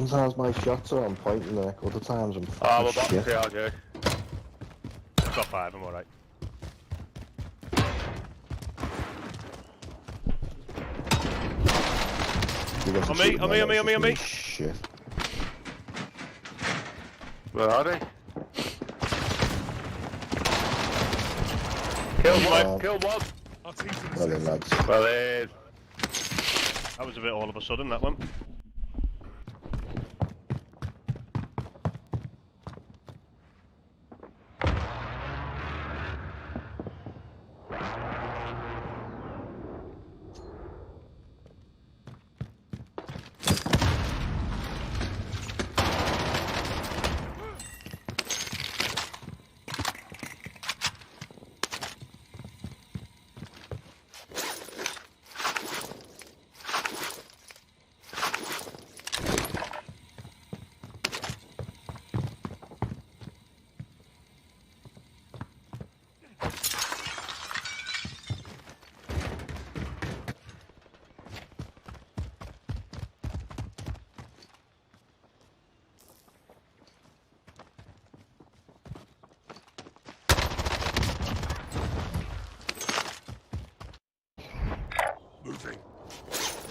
Sometimes my shots are on point and then other times I'm Oh, fucking we're shit. back to RJ. Got 5, I'm alright. On me. Shit. Where are they? Kill one, kill one! Well then, lads. Well in. That was a bit all of a sudden, that one.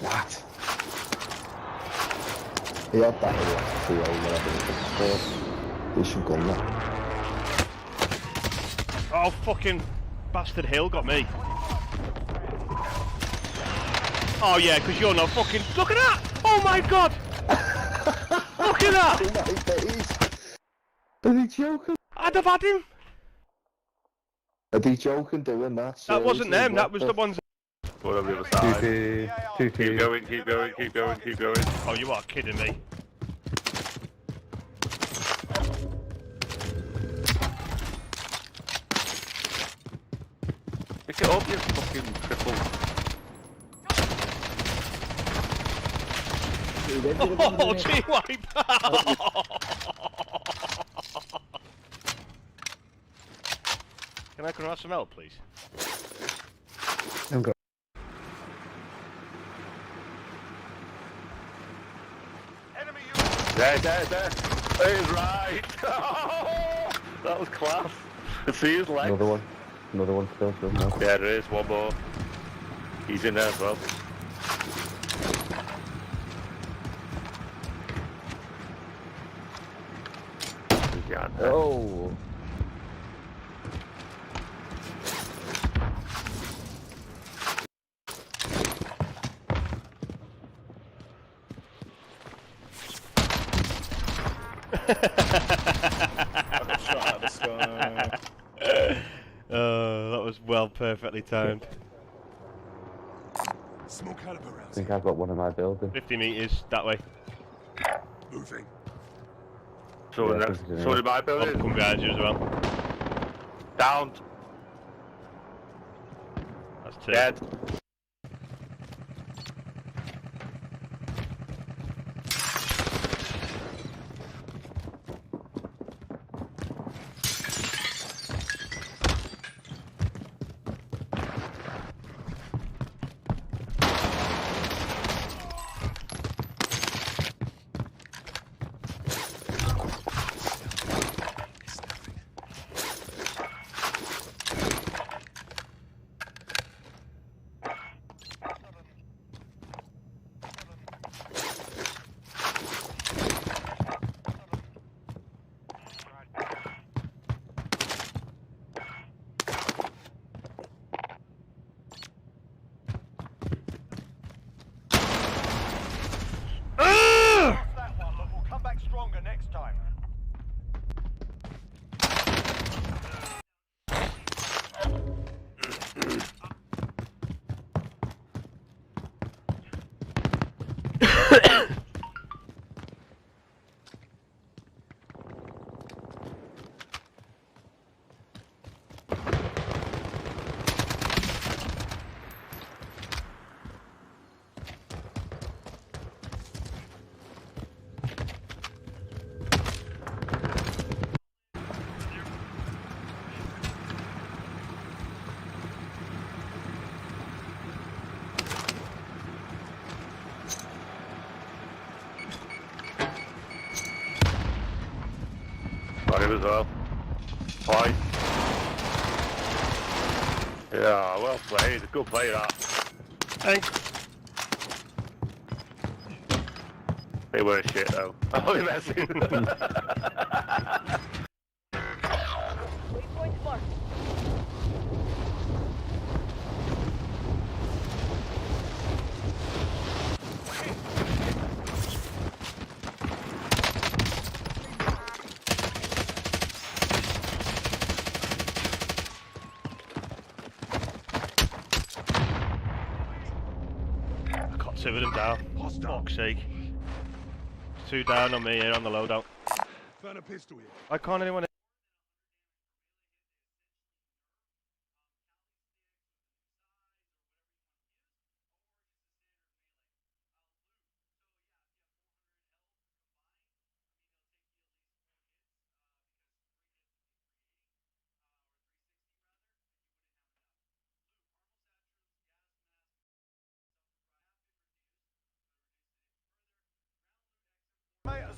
What? He had that in like 3 or whatever it was. Decent gun, that. Oh, fucking bastard Hill got me. Oh yeah, because you're not fucking... Look at that! Oh my god! Look at that! Are they joking? I'd have had him! Are they joking doing that? That wasn't them, Seriously, that was the ones... What on the other side? Keep 2-2. going, keep going, keep going, keep going. Oh, you are kidding me. Pick it up, you fucking cripple. Oh, JAYBOW! Can I come have some help, please? I'm good. There. He's right. That was class. You see his legs. Another one still now. Yeah, there is one more. He's in there as well. Oh! That was well perfectly timed. Small caliber rounds. I think I've got one in my building. 50 metres that way. Moving. So did my I'll building. come behind you as well. Down. That's 2. Dead. Got him as well. Twice. Yeah, well played. Good play that. Thanks. They were shit though. Oh, you're messing. Waypoint marked. I got 2 of them down. Fuck's sake. 2 down on me here on the loadout. Found a pistol here. Why can't anyone?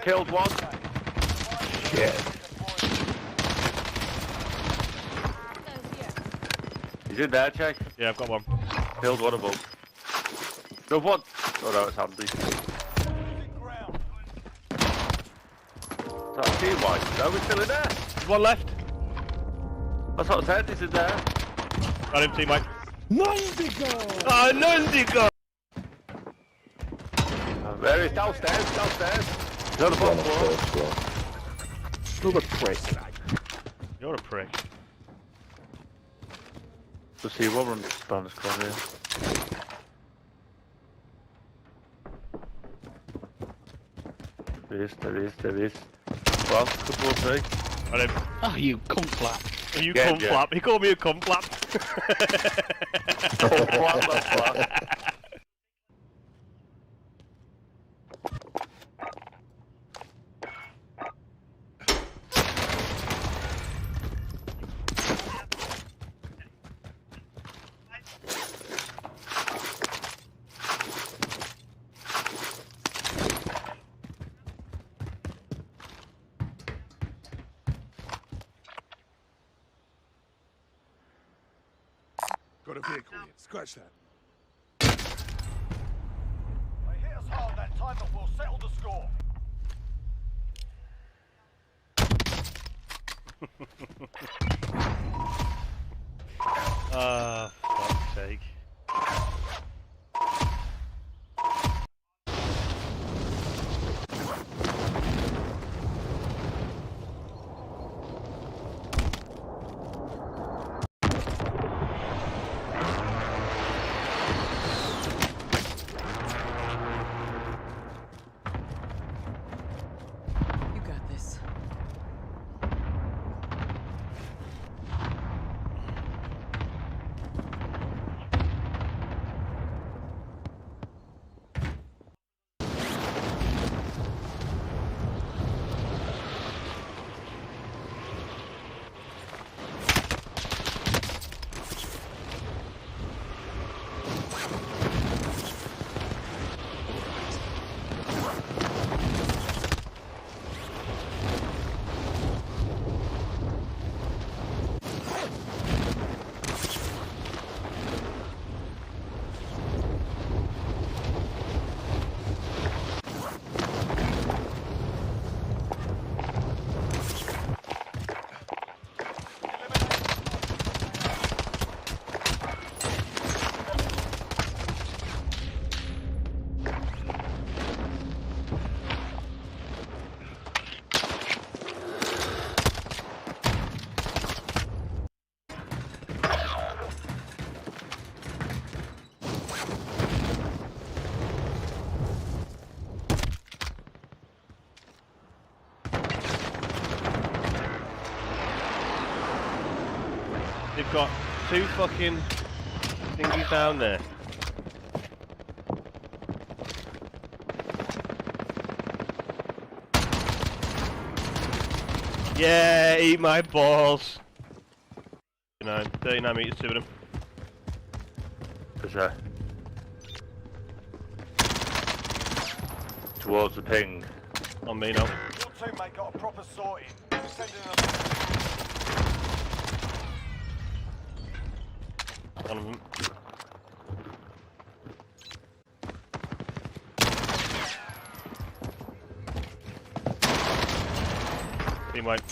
Killed one. Shit. He's in there, check. Yeah, I've got one. Killed one of them. No one. Oh no, it's handy. Is that a team white? No, we're still in there. There's one left. That's what I said, he's in there. Got him, teammate. Nundigo! Ah, Nundigo! There he is, downstairs, downstairs. He's on the bottom floor. Another prick. You're a prick. Let's see what runs Spanish club here. There is. Well, couple of three. Got him. Oh, you cunt flap. You Yeah, cum yeah. flap. He called me a cum flap. Oh, what the fuck? Got a vehicle here. Scratch that. They hit us hard that time, but we'll settle the score. Ah, fuck's sake. You got this. They've got 2 fucking thingies down there. Yeah, eat my balls. 39 meters, 2 of them. There's a... Towards the ping. On me now. Your teammate got a proper sorting. Sending them. One of them. Team wipe.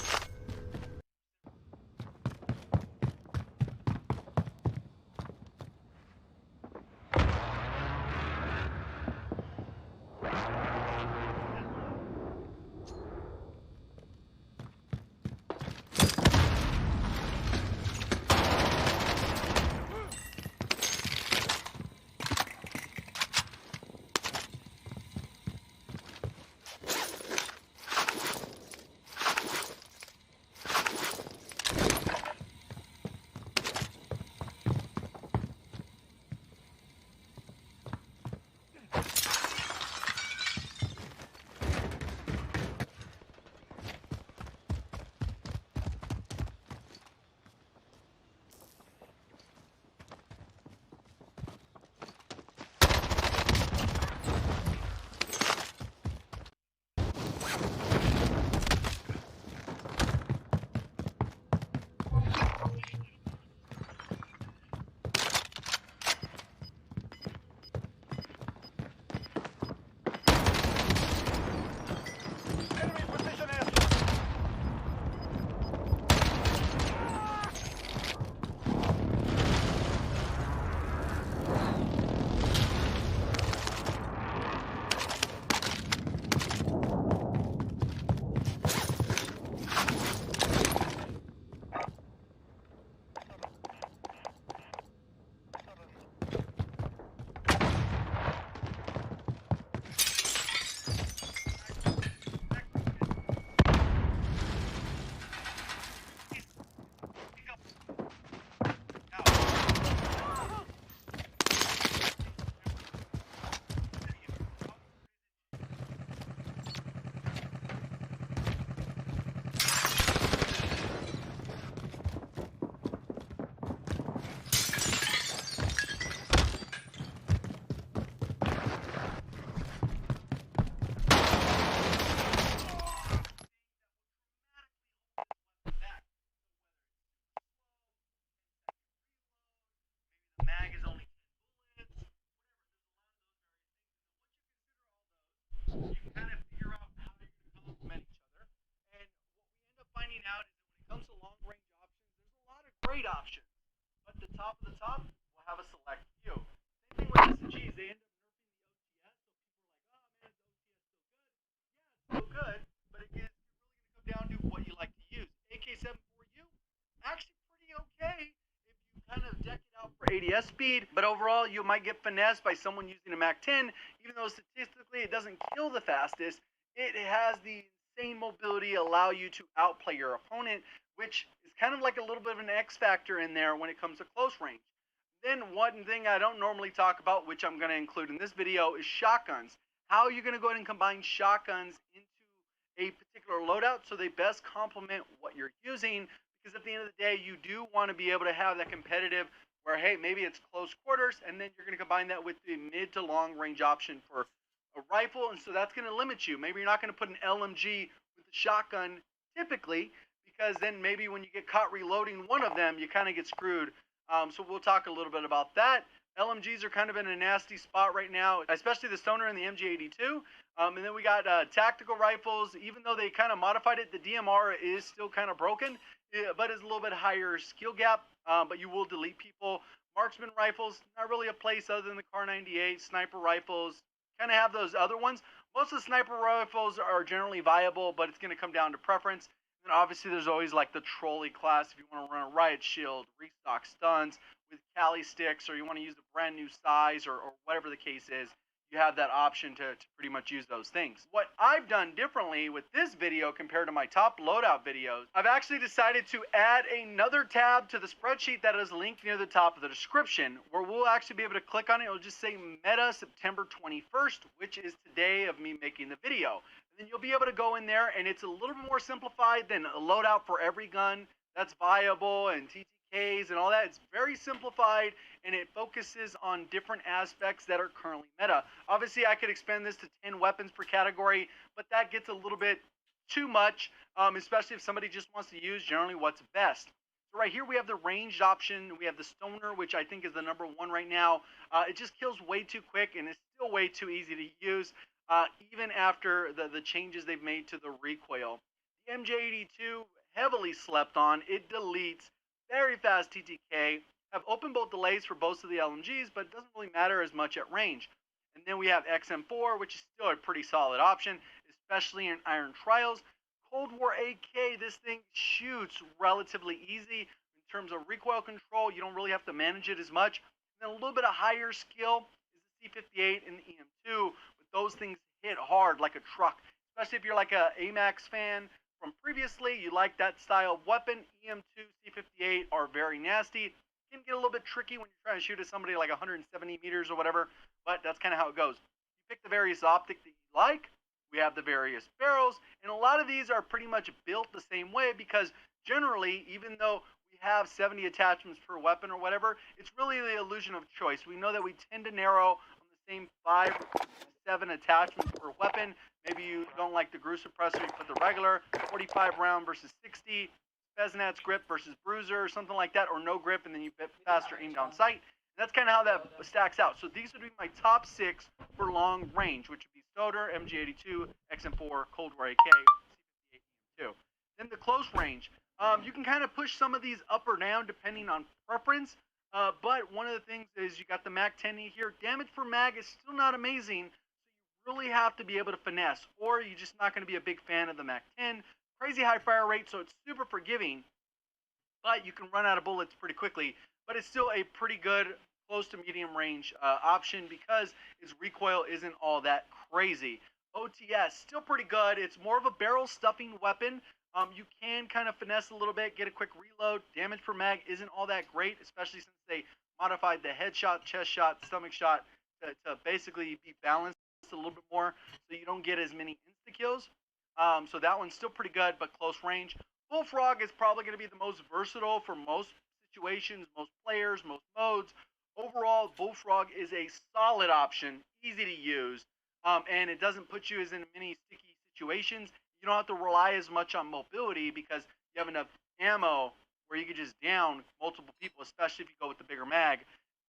Enemy position here. Mag is only 10 bullets, you can kind of figure out how you're going to complement each other. And what we end up finding out is that when it comes to long range options, there's a lot of great options. But the top of the top will have a select few. Same thing with SMGs, they end up nerfing the OTS, so people are like, oh man, the OTS is so good. Yeah, it's so good, but again, you're really going to come down to what you like to use. AK-74U, actually pretty okay if you kind of deck it out for ADS speed, but overall you might get finessed by someone using a MAC-10, even though statistically it doesn't kill the fastest. It has the insane mobility, allow you to outplay your opponent, which is kind of like a little bit of an X factor in there when it comes to close range. Then one thing I don't normally talk about, which I'm going to include in this video, is shotguns. How are you going to go ahead and combine shotguns into a particular loadout so they best complement what you're using? Because at the end of the day, you do want to be able to have that competitive where, hey, maybe it's close quarters, and then you're going to combine that with the mid to long range option for a rifle, and so that's going to limit you. Maybe you're not going to put an LMG with a shotgun typically, because then maybe when you get caught reloading one of them, you kind of get screwed. So we'll talk a little bit about that. LMGs are kind of in a nasty spot right now, especially the Stoner and the MG82. And then we got tactical rifles. Even though they kind of modified it, the DMR is still kind of broken, but it's a little bit higher skill gap. But you will delete people. Marksman rifles, not really a place other than the Kar 98. Sniper rifles, kind of have those other ones. Most of the sniper rifles are generally viable, but it's going to come down to preference. And obviously there's always like the trolley class if you want to run a riot shield, restock stuns with Cali sticks, or you want to use the brand new size, or whatever the case is. You have that option to pretty much use those things. What I've done differently with this video compared to my top loadout videos, I've actually decided to add another tab to the spreadsheet that is linked near the top of the description, where we'll actually be able to click on it. It'll just say Meta September 21st, which is today of me making the video. And then you'll be able to go in there, and it's a little bit more simplified than a loadout for every gun that's viable and TTKs and all that. It's very simplified, and it focuses on different aspects that are currently meta. Obviously, I could expand this to 10 weapons per category, but that gets a little bit too much, especially if somebody just wants to use generally what's best. So right here we have the ranged option. We have the stoner, which I think is the #1 right now. It just kills way too quick and it's still way too easy to use, even after the changes they've made to the recoil. The MJ82, heavily slept on. It deletes very fast TTK. Have open bolt delays for both of the LMGs, but it doesn't really matter as much at range. And then we have XM4, which is still a pretty solid option, especially in Iron Trials. Cold War AK, this thing shoots relatively easy in terms of recoil control. You don't really have to manage it as much. And then a little bit of higher skill is the C58 and the EM2, but those things hit hard like a truck, especially if you're like a AMAX fan from previously. You like that style of weapon. EM2, C58 are very nasty. It can get a little bit tricky when you're trying to shoot at somebody like 170 meters or whatever, but that's kind of how it goes. You pick the various optic that you like. We have the various barrels, and a lot of these are pretty much built the same way because generally, even though we have 70 attachments per weapon or whatever, it's really the illusion of choice. We know that we tend to narrow on the same 5 or 7 attachments per weapon. Maybe you don't like the Grew Suppressor, you put the regular 45 round versus 60, Feznat's grip versus Bruiser, or something like that, or no grip, and then you bit faster aim down sight. That's kind of how that stacks out. So these would be my top 6 for long range, which would be Stoner, MG82, XM4, Cold War AK, C58, EM2. Then the close range. You can kind of push some of these up or down depending on preference. But one of the things is you got the MAC-10E here. Damage per mag is still not amazing. So you really have to be able to finesse, or you're just not going to be a big fan of the MAC-10. Crazy high fire rate, so it's super forgiving. But you can run out of bullets pretty quickly. But it's still a pretty good close to medium range option because its recoil isn't all that crazy. OTS, still pretty good. It's more of a barrel stuffing weapon. You can kind of finesse a little bit, get a quick reload. Damage per mag isn't all that great, especially since they modified the headshot, chest shot, stomach shot to basically be balanced a little bit more so you don't get as many insta-kills. So that one's still pretty good, but close range. Bullfrog is probably going to be the most versatile for most situations, most players, most modes. Overall, Bullfrog is a solid option, easy to use, and it doesn't put you as in many sticky situations. You don't have to rely as much on mobility because you have enough ammo where you can just down multiple people, especially if you go with the bigger mag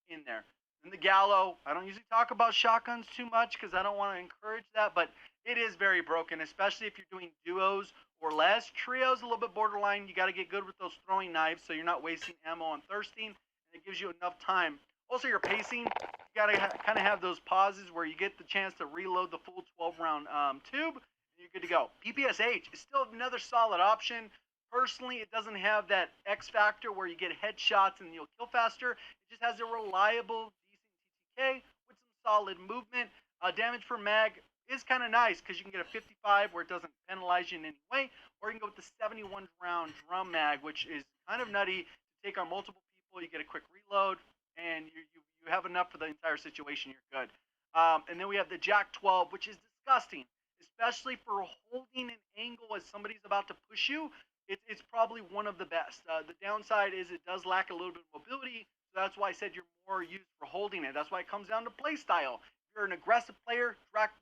in there. And the Gallo, I don't usually talk about shotguns too much because I don't want to encourage that, but it is very broken, especially if you're doing duos or less. Trios a little bit borderline. You got to get good with those throwing knives so you're not wasting ammo on thirsting, and it gives you enough time. Also, your pacing, you got to kind of have those pauses where you get the chance to reload the full 12-round tube, and you're good to go. PPSH is still another solid option. Personally, it doesn't have that X factor where you get headshots and you'll kill faster. It just has a reliable, decent TTK with some solid movement. Damage per mag is kind of nice because you can get a 55 where it doesn't penalize you in any way, or you can go with the 71-round drum mag, which is kind of nutty to take on multiple people. You get a quick reload, and you have enough for the entire situation. You're good. And then we have the Jack 12, which is disgusting, especially for holding an angle as somebody's about to push you. It's probably one of the best. The downside is it does lack a little bit of mobility, so that's why I said you're more used for holding it. That's why it comes down to play style. If you're an aggressive player,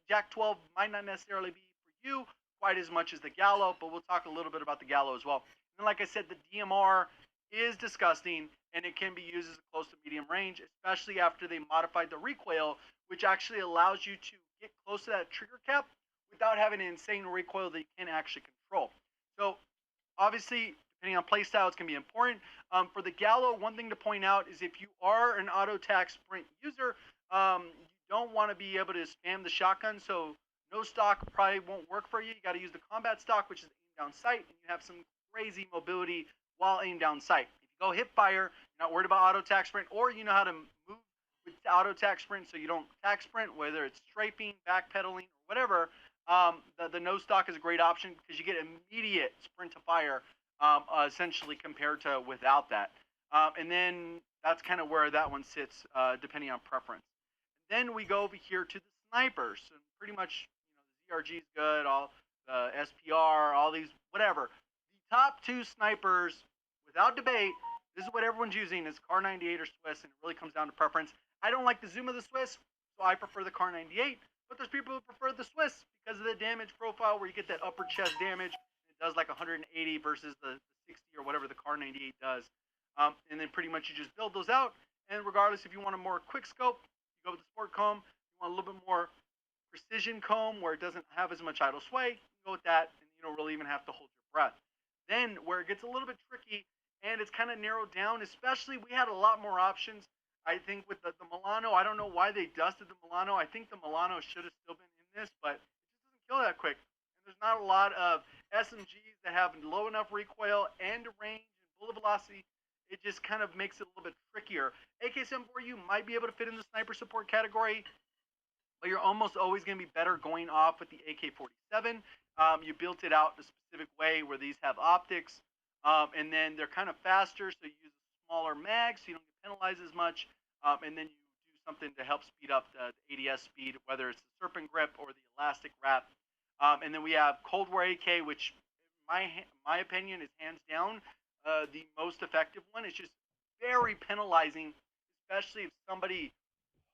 Jack 12 might not necessarily be for you quite as much as the Gallo, but we'll talk a little bit about the Gallo as well. And like I said, the DMR is disgusting, and it can be used as a close to medium range, especially after they modified the recoil, which actually allows you to get close to that trigger cap without having an insane recoil that you can't actually control. So obviously, depending on playstyle, it's going to be important. For the Gallo, one thing to point out is if you are an auto tac sprint user, you don't want to be able to spam the shotgun, so no stock probably won't work for you. You got to use the combat stock, which is aim down sight, and you have some crazy mobility while aim down sight. If you go hip fire, you're not worried about auto tac sprint, or you know how to move with auto tac sprint so you don't tac sprint, whether it's strafing, backpedaling, or whatever. The no stock is a great option because you get immediate sprint to fire, essentially compared to without that. And then that's kind of where that one sits, depending on preference. Then we go over here to the snipers, and pretty much, the ZRG is good, all the SPR, all these, whatever. The top 2 snipers, without debate, this is what everyone's using, is Kar 98 or Swiss, and it really comes down to preference. I don't like the zoom of the Swiss, so I prefer the Kar 98. But there's people who prefer the Swiss because of the damage profile, where you get that upper chest damage. It does like 180 versus the 60 or whatever the Car 98 does. And then pretty much you just build those out. And regardless if you want a more quick scope, you go with the Sport Comb. You want a little bit more precision comb where it doesn't have as much idle sway, you go with that, and you don't really even have to hold your breath. Then where it gets a little bit tricky and it's kind of narrowed down, especially we had a lot more options. I think with the Milano, I don't know why they dusted the Milano. I think the Milano should have still been in this, but it just doesn't kill that quick. And there's not a lot of SMGs that have low enough recoil and range and bullet velocity. It just kind of makes it a little bit trickier. AK-74U might be able to fit in the sniper support category, but you're almost always going to be better going off with the AK-47. You built it out a specific way where these have optics, and then they're kind of faster, so you use a smaller mag, so you don't get penalized as much, and then you do something to help speed up the ADS speed, whether it's the Serpent Grip or the Elastic Wrap. And then we have Cold War AK, which, in my opinion, is hands down the most effective one. It's just very penalizing, especially if somebody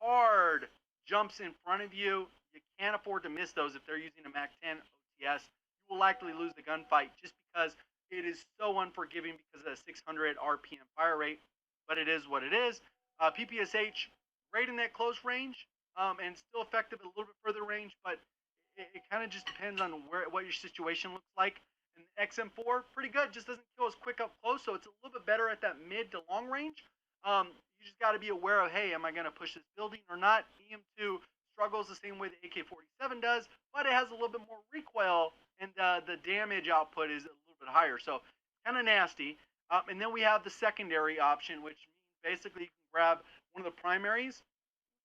hard jumps in front of you. You can't afford to miss those if they're using a MAC-10 OTS. You will likely lose the gunfight just because it is so unforgiving because of the 600 RPM fire rate. But it is what it is. PPSH, great in that close range, and still effective at a little bit further range, but it kind of just depends on what your situation looks like. And XM4, pretty good, just doesn't kill as quick up close, so it's a little bit better at that mid to long range. You just got to be aware of, hey, am I going to push this building or not? EM2 struggles the same way the AK-47 does, but it has a little bit more recoil, and the damage output is a little bit higher, so kind of nasty. And then we have the secondary option, which means basically you can grab one of the primaries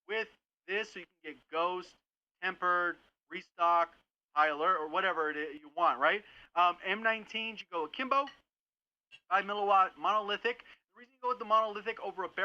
with this, so you can get Ghost, Tempered, Restock, High Alert, or whatever it is you want, right? M19s, you go akimbo, 5 milliwatt monolithic. The reason you go with the monolithic over a barrel